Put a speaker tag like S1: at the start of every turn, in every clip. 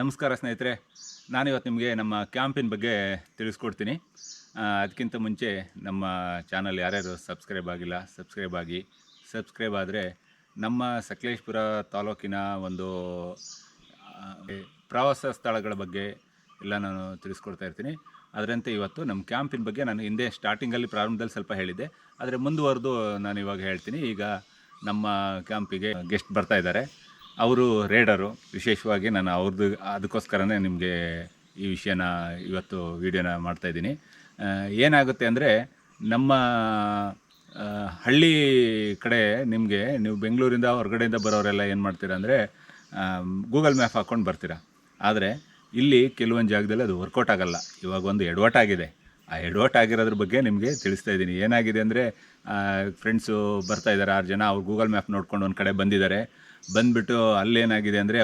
S1: ನಮಸ್ಕಾರ ಸ್ನೇಹಿತರೆ, ನಾನಿವತ್ತು ನಿಮಗೆ ನಮ್ಮ ಕ್ಯಾಂಪಿನ ಬಗ್ಗೆ ತಿಳಿಸ್ಕೊಡ್ತೀನಿ. ಅದಕ್ಕಿಂತ ಮುಂಚೆ ನಮ್ಮ ಚಾನಲ್ ಯಾರ್ಯಾರು ಸಬ್ಸ್ಕ್ರೈಬ್ ಆಗಿಲ್ಲ ಸಬ್ಸ್ಕ್ರೈಬ್ ಆದರೆ ನಮ್ಮ ಸಕಲೇಶಪುರ ತಾಲೂಕಿನ ಒಂದು ಪ್ರವಾಸ ಸ್ಥಳಗಳ ಬಗ್ಗೆ ಎಲ್ಲ ನಾನು ತಿಳಿಸ್ಕೊಡ್ತಾ ಇರ್ತೀನಿ. ಅದರಂತೆ ಇವತ್ತು ನಮ್ಮ ಕ್ಯಾಂಪಿನ ಬಗ್ಗೆ ನಾನು ಹಿಂದೆ ಸ್ಟಾರ್ಟಿಂಗಲ್ಲಿ ಪ್ರಾರಂಭದಲ್ಲಿ ಸ್ವಲ್ಪ ಹೇಳಿದ್ದೆ, ಆದರೆ ಮುಂದುವರೆದು ನಾನು ಇವಾಗ ಹೇಳ್ತೀನಿ. ಈಗ ನಮ್ಮ ಕ್ಯಾಂಪಿಗೆ ಗೆಸ್ಟ್ ಬರ್ತಾ ಇದ್ದಾರೆ. ಅವರು ರೇಡರು. ವಿಶೇಷವಾಗಿ ನಾನು ಅದಕ್ಕೋಸ್ಕರನೇ ನಿಮಗೆ ಈ ವಿಷಯನ ಇವತ್ತು ವೀಡಿಯೋನ ಮಾಡ್ತಾಯಿದ್ದೀನಿ. ಏನಾಗುತ್ತೆ ಅಂದರೆ, ನಮ್ಮ ಹಳ್ಳಿ ಕಡೆ ನೀವು ಬೆಂಗಳೂರಿಂದ ಹೊರಗಡೆಯಿಂದ ಬರೋರೆಲ್ಲ ಏನು ಮಾಡ್ತೀರಾ ಅಂದರೆ ಗೂಗಲ್ ಮ್ಯಾಪ್ ಹಾಕ್ಕೊಂಡು ಬರ್ತೀರಾ. ಆದರೆ ಇಲ್ಲಿ ಕೆಲವೊಂದು ಜಾಗದಲ್ಲಿ ಅದು ವರ್ಕೌಟ್ ಆಗೋಲ್ಲ. ಇವಾಗ ಒಂದು ಎಡವಟ್ಟಾಗಿದೆ. ಆ ಎಡವಟ್ಟಾಗಿರೋದ್ರ ಬಗ್ಗೆ ನಿಮಗೆ ತಿಳಿಸ್ತಾ ಇದ್ದೀನಿ. ಏನಾಗಿದೆ ಅಂದರೆ, ಫ್ರೆಂಡ್ಸು ಬರ್ತಾಯಿದ್ದಾರೆ 6 ಜನ. ಅವ್ರು ಗೂಗಲ್ ಮ್ಯಾಪ್ ನೋಡ್ಕೊಂಡು ಒಂದು ಕಡೆ ಬಂದುಬಿಟ್ಟು ಅಲ್ಲೇನಾಗಿದೆ ಅಂದರೆ,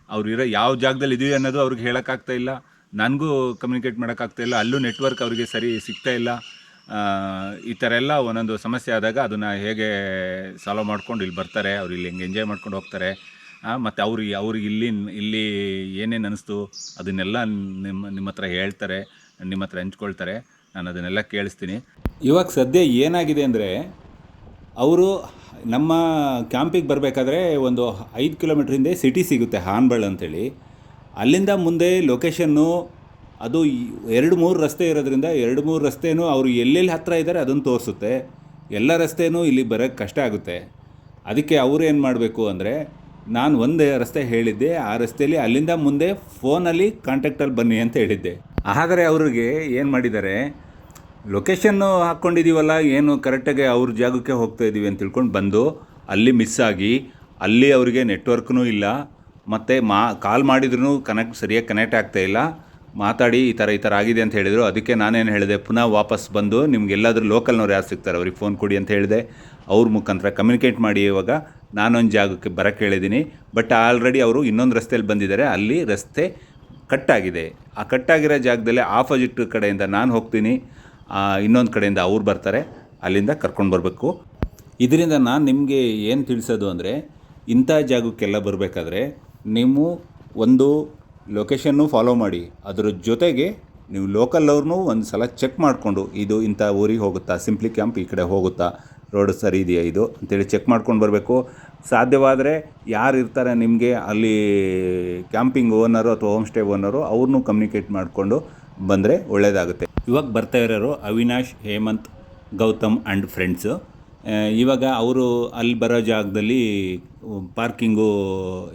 S1: ಅವ್ರಿರೋ ಯಾವ ಜಾಗದಲ್ಲಿ ಇದೀವಿ ಅನ್ನೋದು ಅವ್ರಿಗೆ ಹೇಳೋಕ್ಕಾಗ್ತಾ ಇಲ್ಲ, ನನಗೂ ಕಮ್ಯುನಿಕೇಟ್ ಮಾಡೋಕ್ಕಾಗ್ತಾಯಿಲ್ಲ, ಅಲ್ಲೂ ನೆಟ್ವರ್ಕ್ ಅವ್ರಿಗೆ ಸರಿ ಸಿಗ್ತಾ ಇಲ್ಲ. ಈ ಥರ ಎಲ್ಲ ಒಂದೊಂದು ಸಮಸ್ಯೆ ಆದಾಗ ಅದನ್ನು ಹೇಗೆ ಸಾಲ್ವ್ ಮಾಡ್ಕೊಂಡು ಇಲ್ಲಿ ಬರ್ತಾರೆ. ಅವ್ರು ಇಲ್ಲಿ ಹೆಂಗೆ ಎಂಜಾಯ್ ಮಾಡ್ಕೊಂಡು ಹೋಗ್ತಾರೆ. ಮತ್ತು ಅವ್ರಿಗೆ ಇಲ್ಲಿ ಏನೇನು ಅನ್ನಿಸ್ತು ಅದನ್ನೆಲ್ಲ ನಿಮ್ಮ ಹತ್ರ ಹೇಳ್ತಾರೆ, ನಿಮ್ಮ ಹತ್ರ ಹಂಚ್ಕೊಳ್ತಾರೆ. ನಾನು ಅದನ್ನೆಲ್ಲ ಕೇಳಿಸ್ತೀನಿ. ಇವಾಗ ಸದ್ಯ ಏನಾಗಿದೆ ಅಂದರೆ, ಅವರು ನಮ್ಮ ಕ್ಯಾಂಪಿಗೆ ಬರಬೇಕಾದ್ರೆ ಒಂದು 5 ಕಿಲೋಮೀಟ್ರ್ ಹಿಂದೆ ಸಿಟಿ ಸಿಗುತ್ತೆ, ಹಾನ್ಬಳ್ ಅಂಥೇಳಿ. ಅಲ್ಲಿಂದ ಮುಂದೆ ಲೊಕೇಶನ್ನು ಅದು 2-3 ರಸ್ತೆ ಇರೋದ್ರಿಂದ 2-3 ರಸ್ತೆಯೂ ಅವರು ಎಲ್ಲೆಲ್ಲಿ ಹತ್ತಿರ ಇದ್ದಾರೆ ಅದನ್ನು ತೋರಿಸುತ್ತೆ. ಎಲ್ಲ ರಸ್ತೆಯೂ ಇಲ್ಲಿ ಬರೋಕ್ಕೆ ಕಷ್ಟ ಆಗುತ್ತೆ. ಅದಕ್ಕೆ ಅವರು ಏನು ಮಾಡಬೇಕು ಅಂದರೆ, ನಾನು ಒಂದೇ ರಸ್ತೆ ಹೇಳಿದ್ದೆ, ಆ ರಸ್ತೆಯಲ್ಲಿ ಅಲ್ಲಿಂದ ಮುಂದೆ ಫೋನಲ್ಲಿ ಕಾಂಟ್ಯಾಕ್ಟಲ್ಲಿ ಬನ್ನಿ ಅಂತ ಹೇಳಿದ್ದೆ. ಆದರೆ ಅವ್ರಿಗೆ ಏನು ಮಾಡಿದ್ದಾರೆ, ಲೊಕೇಶನ್ನು ಹಾಕ್ಕೊಂಡಿದ್ದೀವಲ್ಲ, ಏನು ಕರೆಕ್ಟಾಗಿ ಅವ್ರ ಜಾಗಕ್ಕೆ ಹೋಗ್ತಾ ಇದ್ದೀವಿ ಅಂತ ತಿಳ್ಕೊಂಡು ಬಂದು ಅಲ್ಲಿ ಮಿಸ್ ಆಗಿ, ಅಲ್ಲಿ ಅವರಿಗೆ ನೆಟ್ವರ್ಕ್ನೂ ಇಲ್ಲ, ಮತ್ತು ಕಾಲ್ ಮಾಡಿದ್ರೂ ಸರಿಯಾಗಿ ಕನೆಕ್ಟ್ ಆಗ್ತಾಯಿಲ್ಲ. ಮಾತಾಡಿ ಈ ಥರ ಆಗಿದೆ ಅಂತ ಹೇಳಿದರು. ಅದಕ್ಕೆ ನಾನೇನು ಹೇಳಿದೆ, ಪುನಃ ವಾಪಸ್ ಬಂದು ನಿಮ್ಗೆಲ್ಲಾದರೂ ಲೋಕಲ್ನವ್ರು ಯಾರು ಸಿಗ್ತಾರೆ ಅವ್ರಿಗೆ ಫೋನ್ ಕೊಡಿ ಅಂತ ಹೇಳಿದೆ. ಅವ್ರ ಮುಖಾಂತರ ಕಮ್ಯುನಿಕೇಟ್ ಮಾಡಿ ಇವಾಗ ನಾನೊಂದು ಜಾಗಕ್ಕೆ ಬರೋಕ್ಕೆ ಹೇಳಿದ್ದೀನಿ. ಬಟ್ ಆಲ್ರೆಡಿ ಅವರು ಇನ್ನೊಂದು ರಸ್ತೆಯಲ್ಲಿ ಬಂದಿದ್ದಾರೆ. ಅಲ್ಲಿ ರಸ್ತೆ ಕಟ್ಟಾಗಿದೆ. ಆ ಕಟ್ಟಾಗಿರೋ ಜಾಗದಲ್ಲಿ ಆಪೋಸಿಟ್ ಕಡೆಯಿಂದ ನಾನು ಹೋಗ್ತೀನಿ, ಇನ್ನೊಂದು ಕಡೆಯಿಂದ ಅವ್ರು ಬರ್ತಾರೆ. ಅಲ್ಲಿಂದ ಕರ್ಕೊಂಡು ಬರಬೇಕು. ಇದರಿಂದ ನಾನು ನಿಮಗೆ ಏನು ತಿಳಿಸೋದು ಅಂದರೆ, ಇಂಥ ಜಾಗಕ್ಕೆಲ್ಲ ಬರಬೇಕಾದ್ರೆ ನೀವು ಒಂದು ಲೊಕೇಶನ್ನು ಫಾಲೋ ಮಾಡಿ, ಅದರ ಜೊತೆಗೆ ನೀವು ಲೋಕಲ್ನವ್ರನ್ನೂ ಒಂದು ಸಲ ಚೆಕ್ ಮಾಡಿಕೊಂಡು, ಇದು ಇಂಥ ಊರಿಗೆ ಹೋಗುತ್ತಾ, ಸಿಂಪ್ಲಿ ಕ್ಯಾಂಪ್ ಈ ಕಡೆ ಹೋಗುತ್ತಾ, ರೋಡ್ ಸರಿ ಇದೆಯಾ ಇದು ಅಂತೇಳಿ ಚೆಕ್ ಮಾಡ್ಕೊಂಡು ಬರಬೇಕು. ಸಾಧ್ಯವಾದರೆ ಯಾರು ಇರ್ತಾರೆ ನಿಮಗೆ ಅಲ್ಲಿ ಕ್ಯಾಂಪಿಂಗ್ ಓನರು ಅಥವಾ ಹೋಮ್ ಸ್ಟೇ ಓನರು, ಅವ್ರನ್ನೂ ಕಮ್ಯುನಿಕೇಟ್ ಮಾಡಿಕೊಂಡು ಬಂದರೆ ಒಳ್ಳೆಯದಾಗುತ್ತೆ. ಇವಾಗ ಬರ್ತಾ ಇರೋರು ಅವಿನಾಶ್, ಹೇಮಂತ್, ಗೌತಮ್ ಆ್ಯಂಡ್ ಫ್ರೆಂಡ್ಸು. ಇವಾಗ ಅವರು ಅಲ್ಲಿ ಬರೋ ಜಾಗದಲ್ಲಿ ಪಾರ್ಕಿಂಗು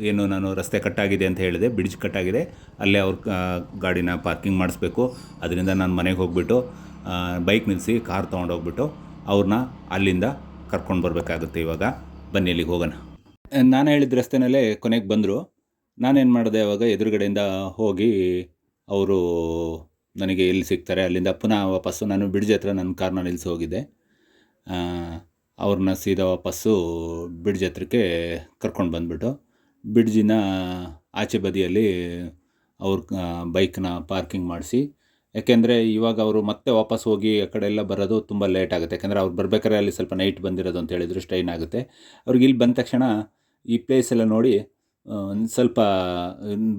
S1: ಏನು ನಾನು ರಸ್ತೆ ಕಟ್ಟಾಗಿದೆ ಅಂತ ಹೇಳಿದೆ, ಬ್ರಿಡ್ಜ್ ಕಟ್ಟಾಗಿದೆ, ಅಲ್ಲೇ ಅವ್ರ ಗಾಡಿನ ಪಾರ್ಕಿಂಗ್ ಮಾಡಿಸ್ಬೇಕು. ಅದರಿಂದ ನಾನು ಮನೆಗೆ ಹೋಗ್ಬಿಟ್ಟು ಬೈಕ್ ನಿಲ್ಲಿಸಿ ಕಾರ್ ತೊಗೊಂಡೋಗ್ಬಿಟ್ಟು ಅವ್ರನ್ನ ಅಲ್ಲಿಂದ ಕರ್ಕೊಂಡು ಬರಬೇಕಾಗುತ್ತೆ. ಇವಾಗ ಬನ್ನಿ ಅಲ್ಲಿಗೆ ಹೋಗೋಣ. ನಾನು ಹೇಳಿದ ರಸ್ತೆನಲ್ಲೇ ಕೊನೆಗೆ ಬಂದರು. ನಾನೇನು ಮಾಡಿದೆ, ಅವಾಗ ಎದುರುಗಡೆಯಿಂದ ಹೋಗಿ ಅವರು ನನಗೆ ಎಲ್ಲಿ ಸಿಗ್ತಾರೆ ಅಲ್ಲಿಂದ ಪುನಃ ವಾಪಸ್ಸು ನಾನು ಬ್ರಿಡ್ಜ್ ಹತ್ರ ನನ್ನ ಕಾರ್ನ ನಿಲ್ಲಿಸಿ ಹೋಗಿದ್ದೆ. ಅವ್ರನ್ನ ಸೀದಾ ವಾಪಸ್ಸು ಬ್ರಿಡ್ಜ್ ಹತ್ರಕ್ಕೆ ಕರ್ಕೊಂಡು ಬಂದುಬಿಟ್ಟು ಬ್ರಿಡ್ಜಿನ ಆಚೆ ಬದಿಯಲ್ಲಿ ಅವ್ರ ಬೈಕ್ನ ಪಾರ್ಕಿಂಗ್ ಮಾಡಿಸಿ. ಯಾಕೆಂದರೆ ಇವಾಗ ಅವರು ಮತ್ತೆ ವಾಪಸ್ ಹೋಗಿ ಆ ಕಡೆ ಎಲ್ಲ ಬರೋದು ತುಂಬ ಲೇಟ್ ಆಗುತ್ತೆ. ಯಾಕೆಂದರೆ ಅವ್ರು ಬರ್ಬೇಕಾದ್ರೆ ಅಲ್ಲಿ ಸ್ವಲ್ಪ ನೈಟ್ ಬಂದಿರೋದು ಅಂತ ಹೇಳಿದ್ರು, ಸ್ಟ್ರೈನ್ ಆಗುತ್ತೆ ಅವ್ರಿಗೆ. ಇಲ್ಲಿ ಬಂದ ತಕ್ಷಣ ಈ ಪ್ಲೇಸ್ ಎಲ್ಲ ನೋಡಿ ಒಂದು ಸ್ವಲ್ಪ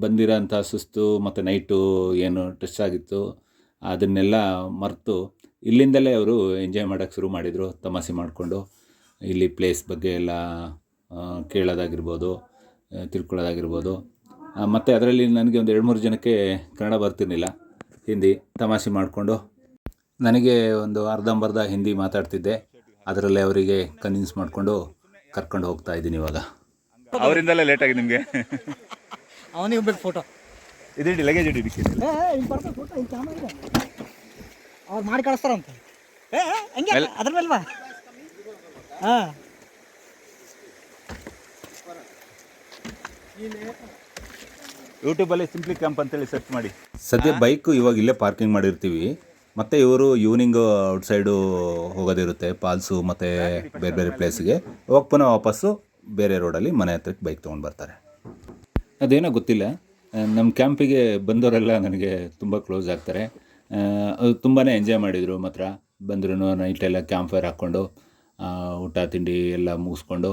S1: ಬಂದಿರೋಂಥ ಸುಸ್ತು ಮತ್ತು ನೈಟು ಏನು ಸ್ಟ್ರೆಸ್ ಆಗಿತ್ತು ಅದನ್ನೆಲ್ಲ ಮರೆತು ಇಲ್ಲಿಂದಲೇ ಅವರು ಎಂಜಾಯ್ ಮಾಡೋಕ್ಕೆ ಶುರು ಮಾಡಿದರು. ತಮಾಷೆ ಮಾಡಿಕೊಂಡು ಇಲ್ಲಿ ಪ್ಲೇಸ್ ಬಗ್ಗೆ ಎಲ್ಲ ಕೇಳೋದಾಗಿರ್ಬೋದು, ತಿಳ್ಕೊಳ್ಳೋದಾಗಿರ್ಬೋದು. ಮತ್ತು ಅದರಲ್ಲಿ ನನಗೆ ಒಂದು 2-3 ಜನಕ್ಕೆ ಕನ್ನಡ ಬರ್ತಿರ್ಲಿಲ್ಲ, ಹಿಂದಿ. ತಮಾಷೆ ಮಾಡಿಕೊಂಡು ನನಗೆ ಒಂದು ಅರ್ಧಂಬರ್ಧ ಹಿಂದಿ ಮಾತಾಡ್ತಿದ್ದೆ. ಅದರಲ್ಲೇ ಅವರಿಗೆ ಕನ್ವಿನ್ಸ್ ಮಾಡಿಕೊಂಡು ಕರ್ಕೊಂಡು ಹೋಗ್ತಾ ಇದ್ದೀನಿ ಇವಾಗ. ಅವರಿಂದಲೇ ಲೇಟ್ ಆಗಿದೆ ನಿಮಗೆ.
S2: ಅವನಿಗೆ ಬೇಕು ಫೋಟೋ
S1: ಇದಿಡಿ, ಲಗೇಜ್ ಇಡಿ.
S2: ಫೋಟೋ ಅವ್ರು ಮಾಡಿ ಕಳಿಸ್ತಾರಂತ. ಹಂಗೆ ಅದ್ರ ಮೇಲೆ ಬಾ. ಹಾಂ,
S1: ಯೂಟ್ಯೂಬಲ್ಲಿ ಸಿಂಪ್ಲಿ ಕ್ಯಾಂಪ್ ಅಂತೇಳಿ ಸರ್ಚ್ ಮಾಡಿ. ಸದ್ಯ ಬೈಕು ಇವಾಗ ಇಲ್ಲೇ ಪಾರ್ಕಿಂಗ್ ಮಾಡಿರ್ತೀವಿ. ಮತ್ತು ಇವರು ಈವ್ನಿಂಗು ಔಟ್ಸೈಡು ಹೋಗೋದಿರುತ್ತೆ, ಫಾಲ್ಸು ಮತ್ತು ಬೇರೆ ಬೇರೆ ಪ್ಲೇಸಿಗೆ. ಹೋಗಿ ಪುನಃ ವಾಪಸ್ಸು ಬೇರೆ ರೋಡಲ್ಲಿ ಮನೆ ಹತ್ರಕ್ಕೆ ಬೈಕ್ ತೊಗೊಂಡು ಬರ್ತಾರೆ. ಅದೇನೋ ಗೊತ್ತಿಲ್ಲ, ನಮ್ಮ ಕ್ಯಾಂಪಿಗೆ ಬಂದವರೆಲ್ಲ ನನಗೆ ತುಂಬ ಕ್ಲೋಸ್ ಆಗ್ತಾರೆ. ಅದು ತುಂಬಾ ಎಂಜಾಯ್ ಮಾಡಿದರು. ಮಾತ್ರ ಬಂದ್ರೂ ನೈಟೆಲ್ಲ ಕ್ಯಾಂಪ್ ಫೈರ್ ಹಾಕ್ಕೊಂಡು ಊಟ ತಿಂಡಿ ಎಲ್ಲ ಮುಗಿಸ್ಕೊಂಡು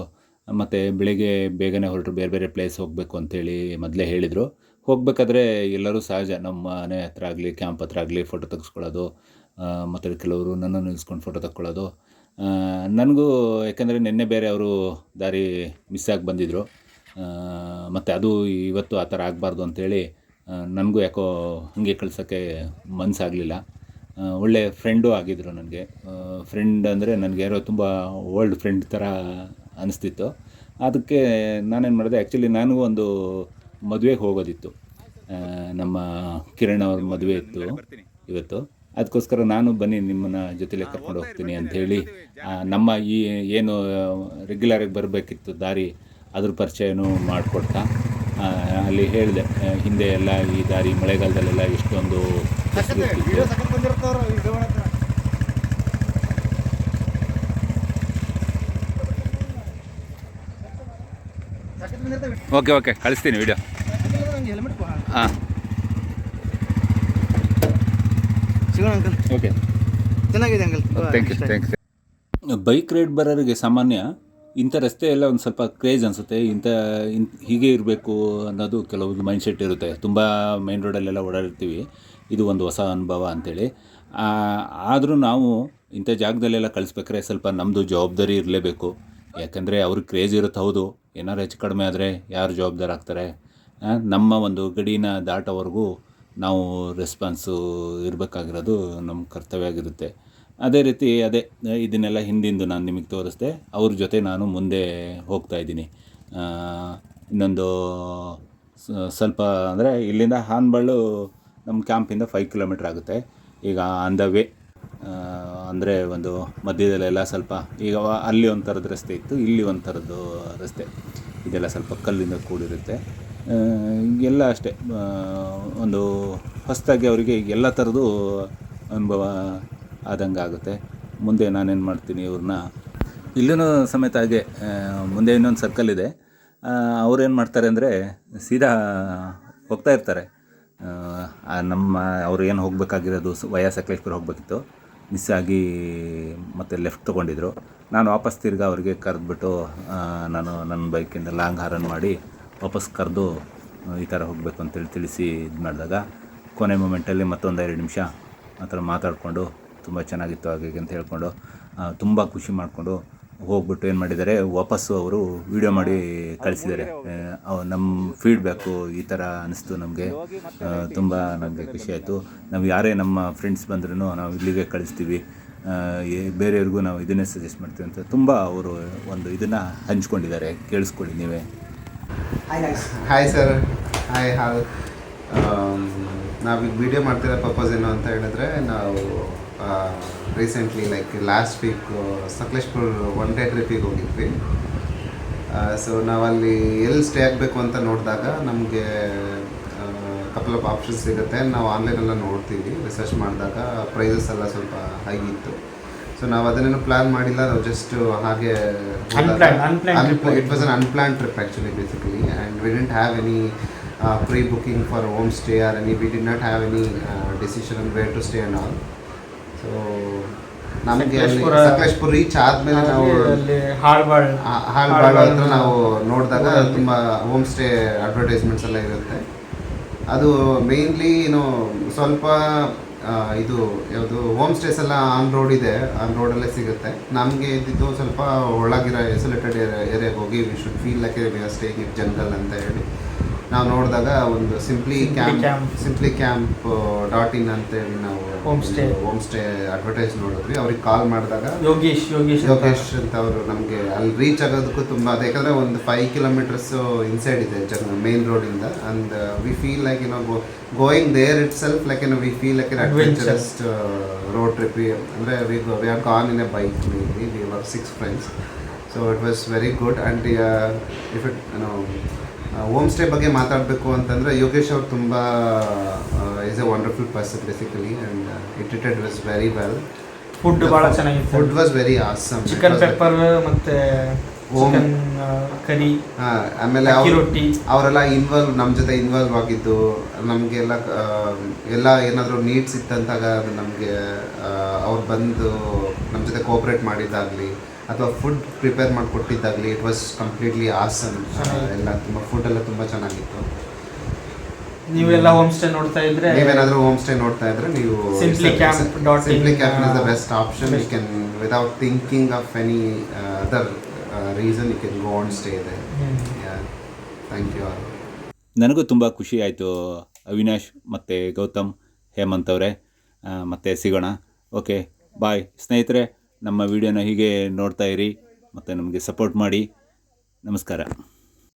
S1: ಮತ್ತು ಬೆಳಿಗ್ಗೆ ಬೇಗನೆ ಹೊರಟರು. ಬೇರೆ ಬೇರೆ ಪ್ಲೇಸ್ ಹೋಗಬೇಕು ಅಂತೇಳಿ ಮೊದಲೇ ಹೇಳಿದರು. ಹೋಗಬೇಕಾದ್ರೆ ಎಲ್ಲರೂ ಸಹಜ ನಮ್ಮ ಮನೆ ಹತ್ರ ಆಗಲಿ ಕ್ಯಾಂಪ್ ಹತ್ರ ಆಗಲಿ ಫೋಟೋ ತೆಗೆಸ್ಕೊಳ್ಳೋದು, ಮತ್ತು ಕೆಲವರು ನನ್ನನ್ನು ನಿಲ್ಲಿಸ್ಕೊಂಡು ಫೋಟೋ ತಗೊಳ್ಳೋದು. ನನಗೂ ಯಾಕಂದರೆ ನಿನ್ನೆ ಬೇರೆ ಅವರು ದಾರಿ ಮಿಸ್ ಆಗಿ ಬಂದಿದ್ದರು. ಮತ್ತು ಅದು ಇವತ್ತು ಆ ಥರ ಆಗಬಾರ್ದು ಅಂತೇಳಿ ನನಗೂ ಯಾಕೋ ಹಾಗೆ ಕಳ್ಸೋಕ್ಕೆ ಮನಸ್ಸಾಗಲಿಲ್ಲ. ಒಳ್ಳೆ ಫ್ರೆಂಡೂ ಆಗಿದ್ದರು ನನಗೆ. ಫ್ರೆಂಡ್ ಅಂದರೆ ನನಗೆ ಯಾರೋ ತುಂಬ ಓಲ್ಡ್ ಫ್ರೆಂಡ್ ಥರ ಅನಿಸ್ತಿತ್ತು. ಅದಕ್ಕೆ ನಾನೇನು ಮಾಡಿದೆ, ಆ್ಯಕ್ಚುಲಿ ನನಗೂ ಒಂದು ಮದುವೆಗೆ ಹೋಗೋದಿತ್ತು. ನಮ್ಮ ಕಿರಣ್ ಅವ್ರ ಮದುವೆ ಇತ್ತು ಇವತ್ತು. ಅದಕ್ಕೋಸ್ಕರ ನಾನು ಬನ್ನಿ ನಿಮ್ಮನ್ನು ಜೊತೆಲೇ ಕರ್ಕೊಂಡು ಹೋಗ್ತೀನಿ ಅಂಥೇಳಿ ನಮ್ಮ ಈ ಏನು ರೆಗ್ಯುಲರಾಗಿ ಬರಬೇಕಿತ್ತು ದಾರಿ, ಅದ್ರ ಪರಿಚಯನೂ ಮಾಡಿಕೊಡ್ತಾ ಅಲ್ಲಿ ಹೇಳಿದೆ, ಹಿಂದೆ ಎಲ್ಲ ಈ ದಾರಿ ಮಳೆಗಾಲದಲ್ಲೆಲ್ಲ ಎಷ್ಟೊಂದು ಓಕೆ ಕಳಿಸ್ತೀನಿ ವಿಡಿಯೋ. ಹಾಂ
S2: ಸಿಗೋಣ ಅಂಕಲ್.
S1: ಓಕೆ,
S2: ಚೆನ್ನಾಗಿದೆ ಅಂಕಲ್.
S1: ಥ್ಯಾಂಕ್ಸ್. ಬೈಕ್ ರೈಡ್ ಬರೋರಿಗೆ ಸಾಮಾನ್ಯ ಇಂಥ ರಸ್ತೆ ಎಲ್ಲ ಒಂದು ಸ್ವಲ್ಪ ಕ್ರೇಜ್ ಅನಿಸುತ್ತೆ. ಹೀಗೆ ಇರಬೇಕು ಅನ್ನೋದು ಕೆಲವೊಂದು ಮೈಂಡ್ಸೆಟ್ ಇರುತ್ತೆ. ತುಂಬ ಮೈನ್ ರೋಡಲ್ಲೆಲ್ಲ ಓಡಾಡಿರ್ತೀವಿ, ಇದು ಒಂದು ಹೊಸ ಅನುಭವ ಅಂಥೇಳಿ. ಆದರೂ ನಾವು ಇಂಥ ಜಾಗದಲ್ಲೆಲ್ಲ ಕಳಿಸ್ಬೇಕಾದ್ರೆ ಸ್ವಲ್ಪ ನಮ್ಮದು ಜವಾಬ್ದಾರಿ ಇರಲೇಬೇಕು. ಯಾಕಂದರೆ ಅವ್ರಿಗೆ ಕ್ರೇಜ್ ಇರುತ್ತೆ, ಹೌದು. ಏನಾರು ಹೆಚ್ಚು ಕಡಿಮೆ ಆದರೆ ಯಾರು ಜವಾಬ್ದಾರ ಆಗ್ತಾರೆ? ನಮ್ಮ ಒಂದು ಗಡಿನ ದಾಟೋವರೆಗೂ ನಾವು ರೆಸ್ಪಾನ್ಸು ಇರಬೇಕಾಗಿರೋದು ನಮ್ಮ ಕರ್ತವ್ಯ ಆಗಿರುತ್ತೆ. ಅದೇ ರೀತಿ ಇದನ್ನೆಲ್ಲ ಹಿಂದಿಂದು ನಾನು ನಿಮಗೆ ತೋರಿಸ್ದೆ. ಅವ್ರ ಜೊತೆ ನಾನು ಮುಂದೆ ಹೋಗ್ತಾಯಿದ್ದೀನಿ. ಇನ್ನೊಂದು ಸ್ವಲ್ಪ ಅಂದರೆ ಇಲ್ಲಿಂದ ಹಾನ್ಬಳ್ಳು ನಮ್ಮ ಕ್ಯಾಂಪಿಂದ 5 ಕಿಲೋಮೀಟ್ರ್ ಆಗುತ್ತೆ. ಈಗ ಆನ್ ದ ವೇ ಅಂದರೆ ಒಂದು ಮಧ್ಯದಲ್ಲೆಲ್ಲ ಸ್ವಲ್ಪ ಈಗ ಅಲ್ಲಿ ಒಂದು ಥರದ ರಸ್ತೆ ಇತ್ತು, ಇಲ್ಲಿ ಒಂದು ಥರದ್ದು ರಸ್ತೆ. ಇದೆಲ್ಲ ಸ್ವಲ್ಪ ಕಲ್ಲಿಂದ ಕೂಡಿರುತ್ತೆ. ಎಲ್ಲ ಅಷ್ಟೇ, ಒಂದು ಹೊಸದಾಗಿ ಅವರಿಗೆ ಎಲ್ಲ ಥರದ್ದು ಅನುಭವ ಆದಂಗೆ ಆಗುತ್ತೆ. ಮುಂದೆ ನಾನೇನು ಮಾಡ್ತೀನಿ, ಇವ್ರನ್ನ ಇಲ್ಲೂ ಸಮೇತ ಹಾಗೆ ಮುಂದೆ ಇನ್ನೊಂದು ಸರ್ಕಲ್ ಇದೆ. ಅವ್ರೇನು ಮಾಡ್ತಾರೆ ಅಂದರೆ ಸೀದಾ ಹೋಗ್ತಾ ಇರ್ತಾರೆ. ಅವ್ರು ಏನು ಹೋಗಬೇಕಾಗಿರೋದು ವಯಾ ಸಕಲೇಶ್ಪುರ ಹೋಗಬೇಕಿತ್ತು, ಮಿಸ್ ಆಗಿ ಮತ್ತೆ ಲೆಫ್ಟ್ ತೊಗೊಂಡಿದ್ರು. ನಾನು ವಾಪಸ್ ತಿರ್ಗಿ ಅವ್ರಿಗೆ ಕರೆದ್ಬಿಟ್ಟು ನಾನು ನನ್ನ ಬೈಕಿಂದ ಲಾಂಗ್ ಹಾರನ್ ಮಾಡಿ ವಾಪಸ್ ಕರೆದು ಈ ಥರ ಹೋಗಬೇಕು ಅಂತೇಳಿ ತಿಳಿಸಿ ಇದು ಮಾಡಿದಾಗ ಕೊನೆ ಮೂಮೆಂಟಲ್ಲಿ ಮತ್ತೊಂದು 2 ನಿಮಿಷ ಆ ಥರ ಮಾತಾಡಿಕೊಂಡು ತುಂಬ ಚೆನ್ನಾಗಿತ್ತು ಹಾಗೆ ಅಂತ ಹೇಳ್ಕೊಂಡು ತುಂಬ ಖುಷಿ ಮಾಡಿಕೊಂಡು ಹೋಗ್ಬಿಟ್ಟು ಏನು ಮಾಡಿದ್ದಾರೆ, ವಾಪಸ್ಸು ಅವರು ವೀಡಿಯೋ ಮಾಡಿ ಕಳಿಸಿದ್ದಾರೆ. ನಮ್ಮ ಫೀಡ್ಬ್ಯಾಕು ಈ ಥರ ಅನ್ನಿಸ್ತು ನಮಗೆ. ತುಂಬ ನನಗೆ ಖುಷಿ ಆಯಿತು. ನಾವು ಯಾರೇ ನಮ್ಮ ಫ್ರೆಂಡ್ಸ್ ಬಂದ್ರೂ ನಾವು ಇಲ್ಲಿಗೆ ಕಳಿಸ್ತೀವಿ, ಬೇರೆಯವ್ರಿಗೂ ನಾವು ಇದನ್ನೇ ಸಜೆಸ್ಟ್ ಮಾಡ್ತೀವಿ ಅಂತ ತುಂಬ ಅವರು ಒಂದು ಇದನ್ನು ಹಂಚ್ಕೊಂಡಿದ್ದಾರೆ. ಕೇಳಿಸ್ಕೊಳ್ಳಿ ನೀವೇ.
S3: ಹಾಯ್ ಸರ್, ಹಾಯ್ ಹಾಲ್. ನಾವೀಗ ವಿಡಿಯೋ ಮಾಡ್ತಿರೋ ಪರ್ಪಸ್ ಏನು ಅಂತ ಹೇಳಿದ್ರೆ, ನಾವು recently like last week Sakleshpur 1 day ಟ್ರಿಪ್ಪಿಗೆ ಹೋಗಿದ್ವಿ. ಸೊ ನಾವಲ್ಲಿ ಎಲ್ಲಿ ಸ್ಟೇ ಆಗಬೇಕು ಅಂತ ನೋಡಿದಾಗ ನಮಗೆ ಕಪಲ್ ಆಫ್ ಆಪ್ಷನ್ಸ್ ಸಿಗುತ್ತೆ. ನಾವು ಆನ್ಲೈನೆಲ್ಲ ನೋಡ್ತೀವಿ, ರಿಸರ್ಚ್ ಮಾಡಿದಾಗ ಪ್ರೈಸಸ್ ಎಲ್ಲ ಸ್ವಲ್ಪ ಹೈ ಇತ್ತು. ಸೊ ನಾವು ಅದನ್ನೇನು ಪ್ಲ್ಯಾನ್ ಮಾಡಿಲ್ಲ, ನಾವು ಜಸ್ಟ್ ಹಾಗೆ it was an unplanned trip actually basically. And we didn't have any pre-booking for home stay or we did not have any decision on where to stay and all. So ನಮಗೆ ಅಲ್ಲಿ Sakleshpur reach ಆದಮೇಲೆ ನಾವು ಹಾಳ್ಬಾಳ್ ಹತ್ರ ನಾವು ನೋಡಿದಾಗ ತುಂಬ home stay advertisements ಎಲ್ಲ ಇರುತ್ತೆ. ಅದು ಮೇನ್ಲಿ ಸ್ವಲ್ಪ ಇದು ಯಾವುದು ಹೋಮ್ ಸ್ಟೇಸ್ ಎಲ್ಲ ಆನ್ ರೋಡ್ ಇದೆ, ಆನ್ ರೋಡಲ್ಲೇ ಸಿಗುತ್ತೆ. ನಮಗೆ ಇದ್ದಿದ್ದು ಸ್ವಲ್ಪ ಒಳಗಿರೋ ಐಸೋಲೇಟೆಡ್ ಏರಿಯಾಗೆ ಹೋಗಿ we should feel like we are staying in jungle ಅಂತ ಹೇಳಿ ನಾವು ನೋಡಿದಾಗ ಒಂದು ಸಿಂಪ್ಲಿ ಕ್ಯಾಂಪ್ .in ಅಂತೇಳಿ ನಾವು ಹೋಮ್ ಸ್ಟೇ ಅಡ್ವರ್ಟೈಸ್ ನೋಡಿದ್ವಿ. ಅವ್ರಿಗೆ ಕಾಲ್ ಮಾಡಿದಾಗ ಯೋಗೇಶ್ ಅಂತ ಅವರು ನಮಗೆ ಅಲ್ಲಿ ರೀಚ್ ಆಗೋದಕ್ಕೂ ತುಂಬ ಅದು, ಯಾಕಂದರೆ ಒಂದು 5 ಕಿಲೋಮೀಟರ್ಸ್ ಇನ್ಸೈಡ್ ಇದೆ ಮೇನ್ ರೋಡಿಂದ. And we feel like going there itself like we feel like adventurous road trip. ಅಂದರೆ we are gone in a bike, we were 6 friends. So it was very good. And if it home stay ಬಗ್ಗೆ ಮಾತಾಡಬೇಕು ಅಂತಂದರೆ ಯೋಗೇಶ್ ಅವರು ತುಂಬ is a wonderful person basically. And it treated was very well.
S2: Food ಭಾಳ ಚೆನ್ನಾಗಿತ್ತು.
S3: Food was very awesome.
S2: Chicken pepper ಮತ್ತು chicken curry,
S3: ಆಮೇಲೆ ಅವರೆಲ್ಲ ನಮ್ಮ ಜೊತೆ ಇನ್ವಾಲ್ವ್ ಆಗಿದ್ದು, ನಮಗೆಲ್ಲ ಎಲ್ಲ ಏನಾದರೂ ನೀಡ್ಸ್ ಇತ್ತಂತಾಗ ಅದು ನಮಗೆ ಅವ್ರು ಬಂದು ನಮ್ಮ ಜೊತೆ ಕೋಆಪ್ರೇಟ್ ಮಾಡಿದ್ದಾಗಲಿ ಅಥವಾ ಫುಡ್ ಪ್ರಿಪೇರ್ ಮಾಡಿಕೊಟ್ಟಿದ್ದಾಗಲಿ, ಇಟ್ ವಾಸ್ ಕಂಪ್ಲೀಟ್ಲಿ ಆಸಮ್. ಎಲ್ಲ ತುಂಬ ಫುಡ್ ಎಲ್ಲ ತುಂಬ ಚೆನ್ನಾಗಿತ್ತು.
S2: ನೀವೆಲ್ಲ ಹೋಮ್ ಸ್ಟೇ ನೋಡ್ತಾ ಇದ್ರೆ
S3: ನೀವೇನಾದರೂ ಹೋಮ್ ಸ್ಟೇ ನೋಡ್ತಾ ಇದ್ರೆ ನೀವು
S2: SimplyCamp.in
S3: SimplyCamp is the best option. You can, without thinking of any other reason, you can go and stay there. Yeah, thank you all.
S1: ನನಗೂ ತುಂಬ ಖುಷಿ ಆಯಿತು ಅವಿನಾಶ್ ಮತ್ತು ಗೌತಮ್ ಹೇಮಂತ್ ಅವರೇ. ಮತ್ತೆ ಸಿಗೋಣ. ಓಕೆ, ಬಾಯ್ ಸ್ನೇಹಿತರೆ. ನಮ್ಮ ವಿಡಿಯೋನ ಹೀಗೆ ನೋಡ್ತಾ ಇರಿ ಮತ್ತು ನಮಗೆ ಸಪೋರ್ಟ್ ಮಾಡಿ. ನಮಸ್ಕಾರ.